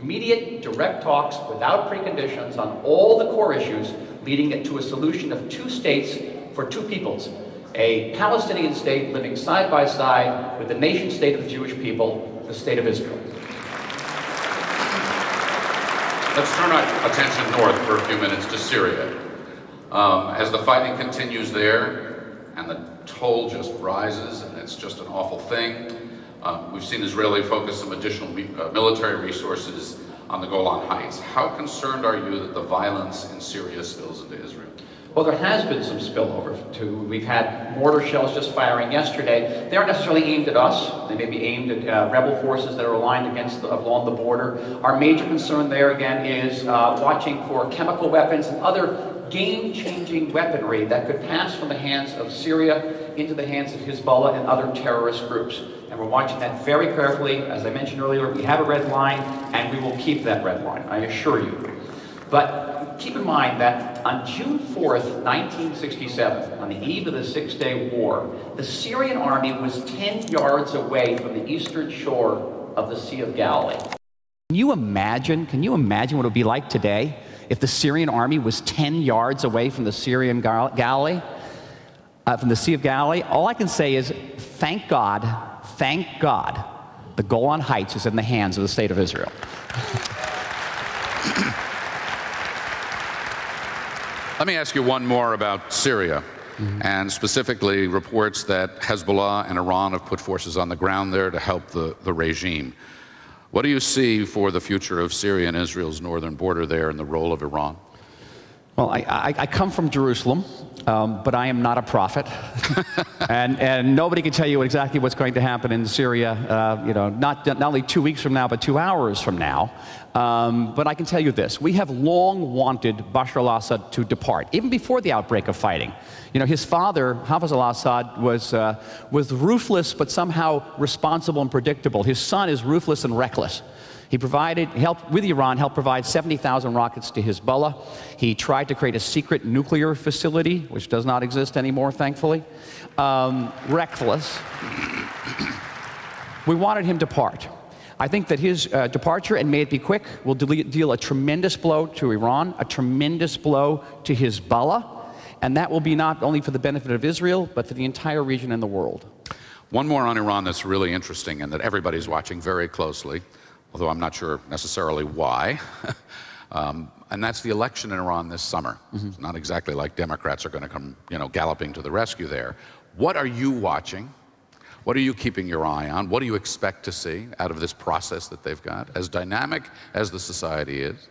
immediate, direct talks without preconditions on all the core issues, leading it to a solution of 2 states for 2 peoples. A Palestinian state living side by side with the nation state of the Jewish people, the state of Israel. Let's turn our attention north for a few minutes to Syria. As the fighting continues there, and the toll just rises, and it's just an awful thing, we've seen Israeli focus some additional military resources on the Golan Heights. How concerned are you that the violence in Syria spills into Israel? Well, there has been some spillover. We've had mortar shells just firing yesterday. They aren't necessarily aimed at us. They may be aimed at rebel forces that are aligned along the border. Our major concern there, again, is watching for chemical weapons and other game-changing weaponry that could pass from the hands of Syria into the hands of Hezbollah and other terrorist groups. And we're watching that very carefully. As I mentioned earlier, we have a red line, and we will keep that red line, I assure you. But keep in mind that on June 4th, 1967, on the eve of the Six-Day War, the Syrian army was 10 yards away from the eastern shore of the Sea of Galilee. Can you imagine what it would be like today if the Syrian army was 10 yards away from the Syrian Galilee, from the Sea of Galilee? All I can say is, thank God, the Golan Heights is in the hands of the state of Israel. Let me ask you one more about Syria, and specifically reports that Hezbollah and Iran have put forces on the ground there to help the regime. What do you see for the future of Syria and Israel's northern border there and the role of Iran? Well, I come from Jerusalem, but I am not a prophet, and nobody can tell you exactly what's going to happen in Syria. Not only 2 weeks from now, but 2 hours from now. But I can tell you this: we have long wanted Bashar al-Assad to depart, even before the outbreak of fighting. His father, Hafez al-Assad, was ruthless but somehow responsible and predictable. His son is ruthless and reckless. He helped with Iran, helped provide 70,000 rockets to Hezbollah. He tried to create a secret nuclear facility, which does not exist anymore, thankfully. Reckless. We wanted him to depart. I think that his departure, and may it be quick, will deal a tremendous blow to Iran, a tremendous blow to Hezbollah, and that will be not only for the benefit of Israel, but for the entire region and the world. One more on Iran that's really interesting and that everybody's watching very closely, although I'm not sure necessarily why, and that's the election in Iran this summer. It's not exactly like Democrats are going to come, galloping to the rescue there. What are you watching? What are you keeping your eye on? What do you expect to see out of this process that they've got, as dynamic as the society is?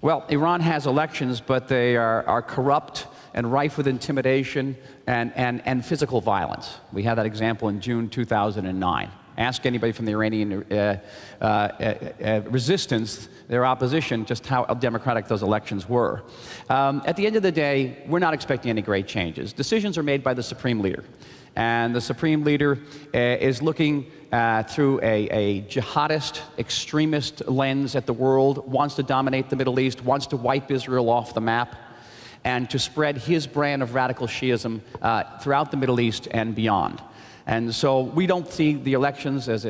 Well, Iran has elections, but they are corrupt and rife with intimidation and physical violence. We had that example in June 2009. Ask anybody from the Iranian resistance, their opposition, just how democratic those elections were. At the end of the day, we're not expecting any great changes. Decisions are made by the Supreme Leader. And the Supreme Leader is looking through a jihadist, extremist lens at the world, wants to dominate the Middle East, wants to wipe Israel off the map, and to spread his brand of radical Shiism throughout the Middle East and beyond. And so we don't see the elections as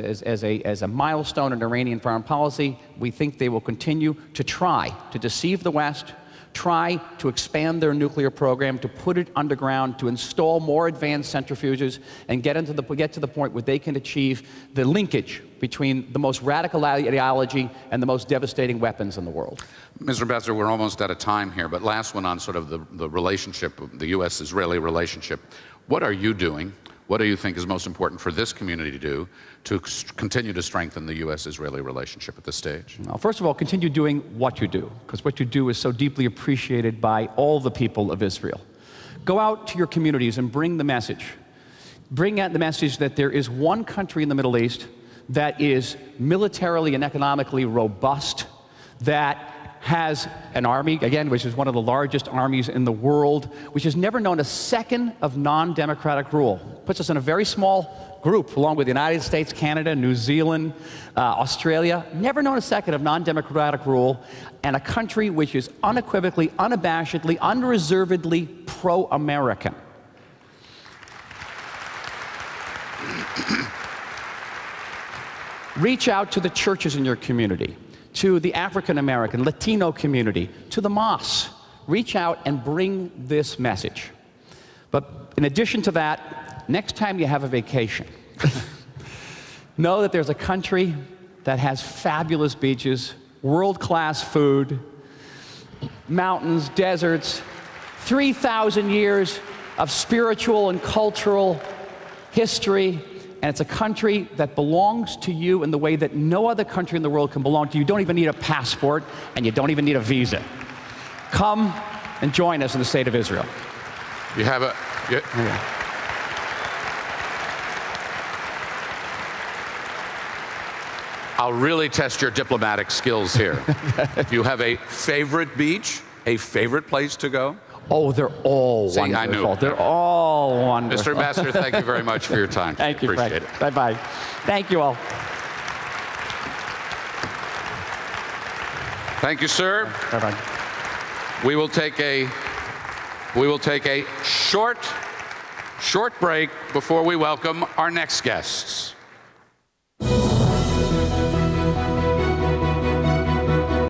a milestone in Iranian foreign policy. We think they will continue to try to deceive the West, try to expand their nuclear program, to put it underground, to install more advanced centrifuges, and get to the point where they can achieve the linkage between the most radical ideology and the most devastating weapons in the world. Mr. Ambassador, we're almost out of time here, but last one on sort of the relationship, the U.S.-Israeli relationship. What are you doing? What do you think is most important for this community to do to continue to strengthen the U.S.-Israeli relationship at this stage? Well, first of all, continue doing what you do, because what you do is so deeply appreciated by all the people of Israel. Go out to your communities and bring the message. Bring out the message that there is one country in the Middle East that is militarily and economically robust, that has an army, again, which is one of the largest armies in the world, which has never known a second of non-democratic rule. Puts us in a very small group, along with the United States, Canada, New Zealand, Australia. Never known a second of non-democratic rule, and a country which is unequivocally, unabashedly, unreservedly pro-American. Reach out to the churches in your community. to the African American, Latino community, to the mosques. Reach out and bring this message. But in addition to that, next time you have a vacation, know that there's a country that has fabulous beaches, world-class food, mountains, deserts, 3,000 years of spiritual and cultural history, and it's a country that belongs to you in the way that no other country in the world can belong to you. You don't even need a passport, and you don't even need a visa. Come and join us in the state of Israel. You have a... I'll really test your diplomatic skills here. You have a favorite beach, a favorite place to go? Oh, they're all See, wonderful. I knew. They're all wonderful. Mr. Ambassador, thank you very much for your time. Thank you, Appreciate Frank. it. Bye-bye. Thank you all. Thank you, sir. Bye-bye. We will take a short break before we welcome our next guests.